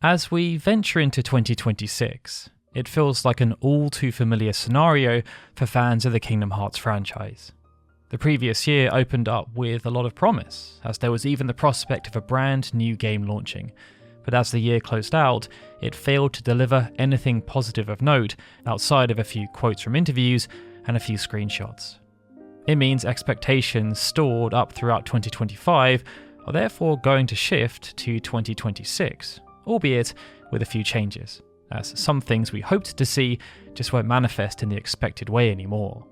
As we venture into 2026, it feels like an all too familiar scenario for fans of the Kingdom Hearts franchise. The previous year opened up with a lot of promise, as there was even the prospect of a brand new game launching. But as the year closed out, it failed to deliver anything positive of note outside of a few quotes from interviews and a few screenshots. It means expectations stored up throughout 2025 are therefore going to shift to 2026, albeit with a few changes, as some things we hoped to see just won't manifest in the expected way anymore.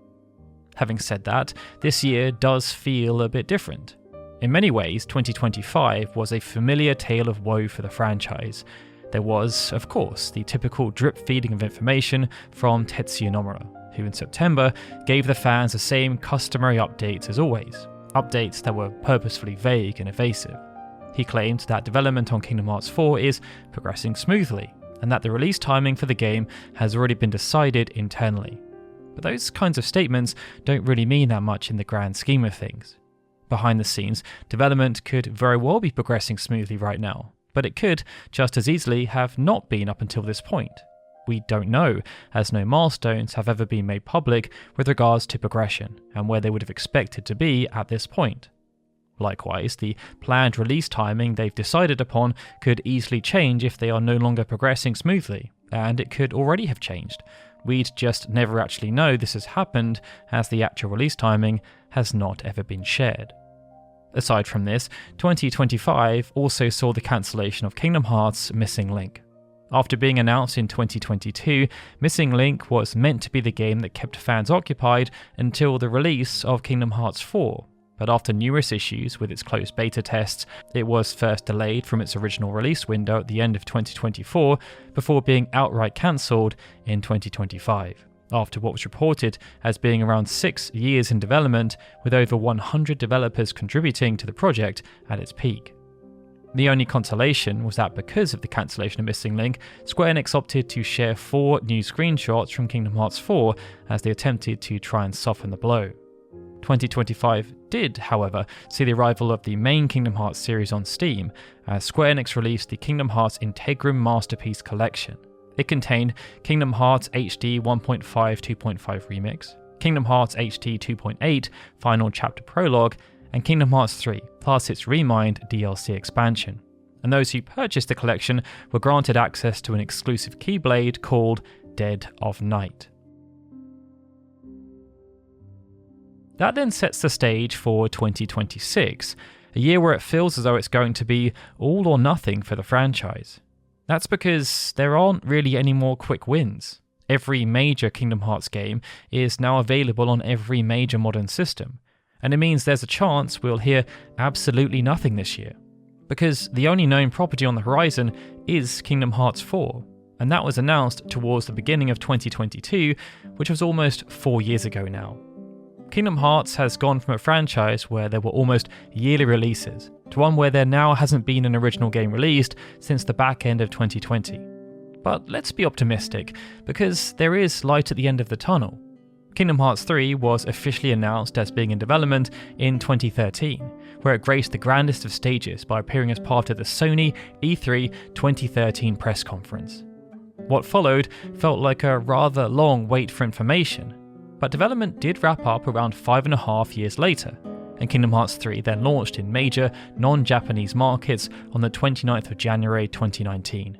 Having said that, this year does feel a bit different. In many ways, 2025 was a familiar tale of woe for the franchise. There was, of course, the typical drip-feeding of information from Tetsuya Nomura, who in September gave the fans the same customary updates as always, updates that were purposefully vague and evasive. He claimed that development on Kingdom Hearts 4 is progressing smoothly, and that the release timing for the game has already been decided internally. But those kinds of statements don't really mean that much in the grand scheme of things. Behind the scenes, development could very well be progressing smoothly right now, but it could just as easily have not been up until this point. We don't know, as no milestones have ever been made public with regards to progression and where they would have expected to be at this point. Likewise, the planned release timing they've decided upon could easily change if they are no longer progressing smoothly, and it could already have changed. We'd just never actually know this has happened, as the actual release timing has not ever been shared. Aside from this, 2025 also saw the cancellation of Kingdom Hearts Missing Link. After being announced in 2022, Missing Link was meant to be the game that kept fans occupied until the release of Kingdom Hearts 4, but after numerous issues with its closed beta tests, it was first delayed from its original release window at the end of 2024 before being outright cancelled in 2025, after what was reported as being around 6 years in development with over 100 developers contributing to the project at its peak. The only consolation was that because of the cancellation of Missing Link, Square Enix opted to share 4 new screenshots from Kingdom Hearts 4 as they attempted to try and soften the blow. 2025 did, however, see the arrival of the main Kingdom Hearts series on Steam, as Square Enix released the Kingdom Hearts Integrum Masterpiece Collection. It contained Kingdom Hearts HD 1.5 2.5 Remix, Kingdom Hearts HD 2.8 Final Chapter Prologue, and Kingdom Hearts 3, plus its Remind DLC expansion. And those who purchased the collection were granted access to an exclusive Keyblade called Dead of Night. That then sets the stage for 2026, a year where it feels as though it's going to be all or nothing for the franchise. That's because there aren't really any more quick wins. Every major Kingdom Hearts game is now available on every major modern system, and it means there's a chance we'll hear absolutely nothing this year. Because the only known property on the horizon is Kingdom Hearts 4, and that was announced towards the beginning of 2022, which was almost 4 years ago now. Kingdom Hearts has gone from a franchise where there were almost yearly releases to one where there now hasn't been an original game released since the back end of 2020. But let's be optimistic, because there is light at the end of the tunnel. Kingdom Hearts 3 was officially announced as being in development in 2013, where it graced the grandest of stages by appearing as part of the Sony E3 2013 press conference. What followed felt like a rather long wait for information, but development did wrap up around 5.5 years later, and Kingdom Hearts 3 then launched in major non-Japanese markets on the 29th of January 2019.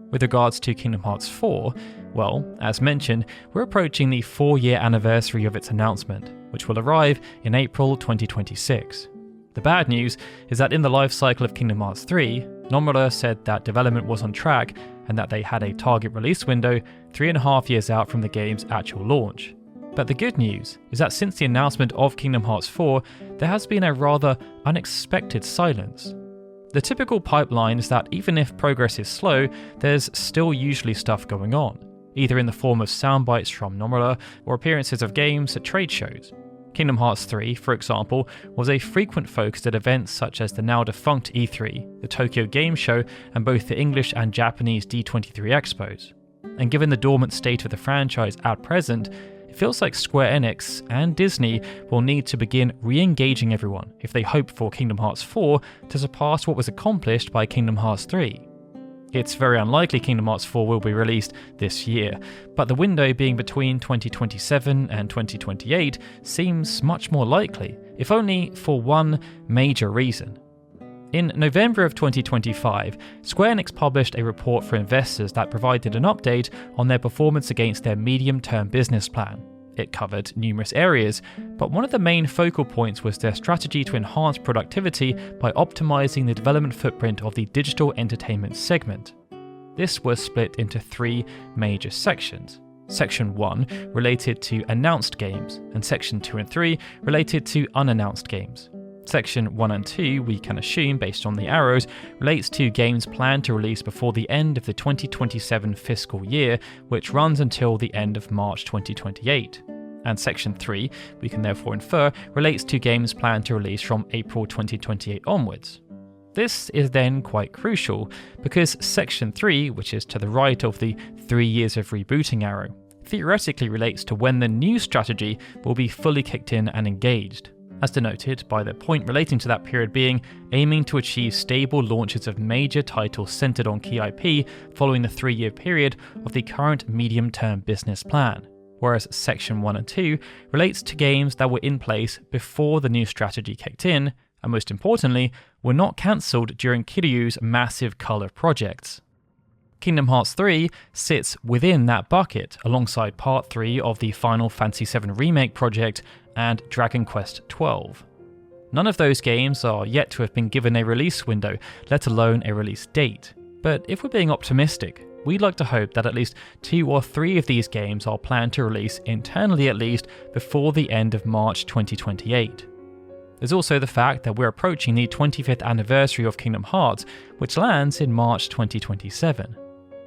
With regards to Kingdom Hearts 4, well, as mentioned, we're approaching the 4-year anniversary of its announcement, which will arrive in April 2026. The bad news is that in the life cycle of Kingdom Hearts 3, Nomura said that development was on track and that they had a target release window 3.5 years out from the game's actual launch. But the good news is that since the announcement of Kingdom Hearts 4, there has been a rather unexpected silence. The typical pipeline is that even if progress is slow, there's still usually stuff going on, either in the form of soundbites from Nomura or appearances of games at trade shows. Kingdom Hearts 3, for example, was a frequent focus at events such as the now defunct E3, the Tokyo Game Show, and both the English and Japanese D23 Expos. And given the dormant state of the franchise at present, it feels like Square Enix and Disney will need to begin re-engaging everyone if they hope for Kingdom Hearts 4 to surpass what was accomplished by Kingdom Hearts 3. It's very unlikely Kingdom Hearts 4 will be released this year, but the window being between 2027 and 2028 seems much more likely, if only for one major reason. In November of 2025, Square Enix published a report for investors that provided an update on their performance against their medium-term business plan. It covered numerous areas, but one of the main focal points was their strategy to enhance productivity by optimizing the development footprint of the digital entertainment segment. This was split into three major sections. Section 1 related to announced games, and Section 2 and 3 related to unannounced games. Section 1 and 2, we can assume based on the arrows, relates to games planned to release before the end of the 2027 fiscal year, which runs until the end of March 2028. And Section 3, we can therefore infer, relates to games planned to release from April 2028 onwards. This is then quite crucial, because Section 3, which is to the right of the 3 years of rebooting arrow, theoretically relates to when the new strategy will be fully kicked in and engaged, as denoted by the point relating to that period being aiming to achieve stable launches of major titles centered on key IP following the 3-year period of the current medium-term business plan. Whereas Section 1 and 2 relates to games that were in place before the new strategy kicked in, and most importantly, were not cancelled during Kiryu's massive colour projects. Kingdom Hearts 3 sits within that bucket, alongside Part 3 of the Final Fantasy VII Remake project and Dragon Quest XII. None of those games are yet to have been given a release window, let alone a release date. But if we're being optimistic, we'd like to hope that at least 2 or 3 of these games are planned to release internally at least before the end of March 2028. There's also the fact that we're approaching the 25th anniversary of Kingdom Hearts, which lands in March 2027.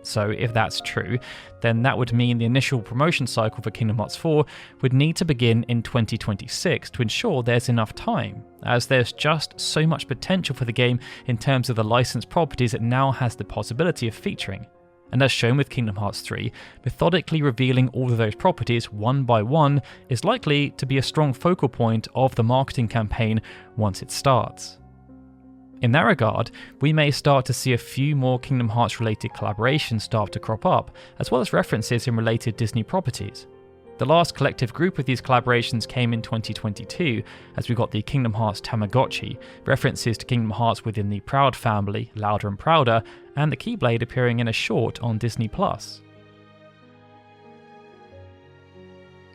So if that's true, then that would mean the initial promotion cycle for Kingdom Hearts 4 would need to begin in 2026 to ensure there's enough time, as there's just so much potential for the game in terms of the licensed properties it now has the possibility of featuring. And as shown with Kingdom Hearts 3, methodically revealing all of those properties one by one is likely to be a strong focal point of the marketing campaign once it starts. In that regard, we may start to see a few more Kingdom Hearts related collaborations start to crop up, as well as references in related Disney properties. The last collective group of these collaborations came in 2022, as we got the Kingdom Hearts Tamagotchi, references to Kingdom Hearts within the Proud family, Louder and Prouder, and the Keyblade appearing in a short on Disney+.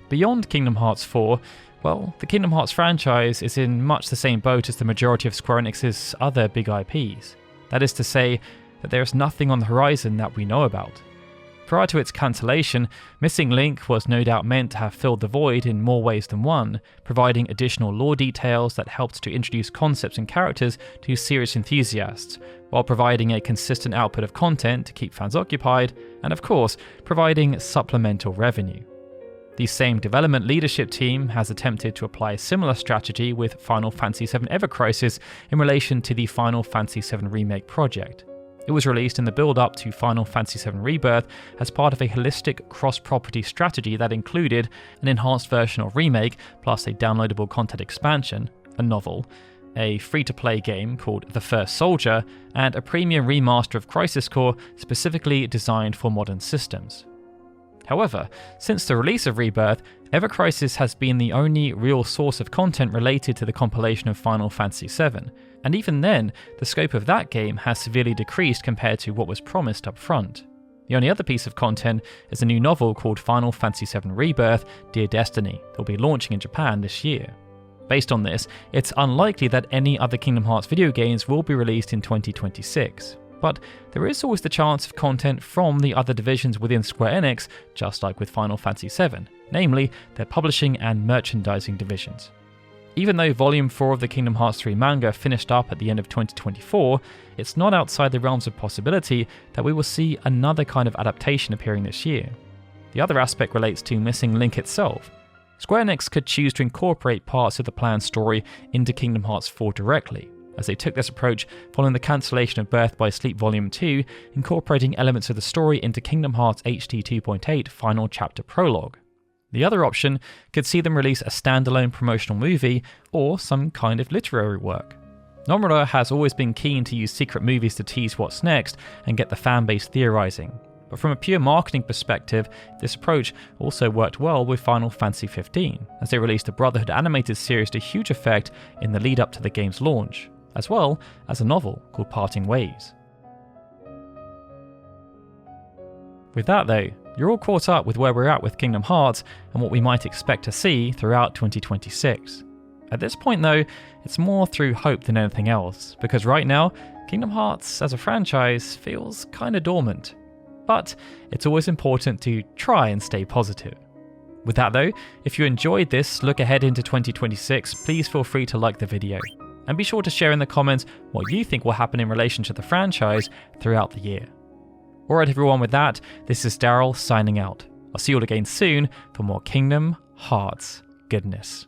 Beyond Kingdom Hearts 4, well, the Kingdom Hearts franchise is in much the same boat as the majority of Square Enix's other big IPs. That is to say, that there is nothing on the horizon that we know about. Prior to its cancellation, Missing Link was no doubt meant to have filled the void in more ways than one, providing additional lore details that helped to introduce concepts and characters to serious enthusiasts, while providing a consistent output of content to keep fans occupied, and of course, providing supplemental revenue. The same development leadership team has attempted to apply a similar strategy with Final Fantasy VII Ever Crisis in relation to the Final Fantasy VII Remake project. It was released in the build-up to Final Fantasy VII Rebirth as part of a holistic cross-property strategy that included an enhanced version of Remake plus a downloadable content expansion, a novel, a free-to-play game called The First Soldier, and a premium remaster of Crisis Core specifically designed for modern systems. However, since the release of Rebirth, Ever Crisis has been the only real source of content related to the compilation of Final Fantasy VII, and even then, the scope of that game has severely decreased compared to what was promised up front. The only other piece of content is a new novel called Final Fantasy VII Rebirth, Dear Destiny, that will be launching in Japan this year. Based on this, it's unlikely that any other Kingdom Hearts video games will be released in 2026. But there is always the chance of content from the other divisions within Square Enix, just like with Final Fantasy VII, namely their publishing and merchandising divisions. Even though Volume 4 of the Kingdom Hearts 3 manga finished up at the end of 2024, it's not outside the realms of possibility that we will see another kind of adaptation appearing this year. The other aspect relates to Missing Link itself. Square Enix could choose to incorporate parts of the planned story into Kingdom Hearts 4 directly, as they took this approach following the cancellation of Birth by Sleep Volume 2, incorporating elements of the story into Kingdom Hearts HD 2.8 Final Chapter Prologue. The other option could see them release a standalone promotional movie or some kind of literary work. Nomura has always been keen to use secret movies to tease what's next and get the fanbase theorizing, but from a pure marketing perspective, this approach also worked well with Final Fantasy XV, as they released a Brotherhood animated series to huge effect in the lead up to the game's launch, as well as a novel called Parting Ways. With that though, you're all caught up with where we're at with Kingdom Hearts and what we might expect to see throughout 2026. At this point though, it's more through hope than anything else, because right now, Kingdom Hearts as a franchise feels kinda dormant. But it's always important to try and stay positive. With that though, if you enjoyed this look ahead into 2026, please feel free to like the video. And be sure to share in the comments what you think will happen in relation to the franchise throughout the year. Alright everyone, with that, this is Darryl signing out. I'll see you all again soon for more Kingdom Hearts goodness.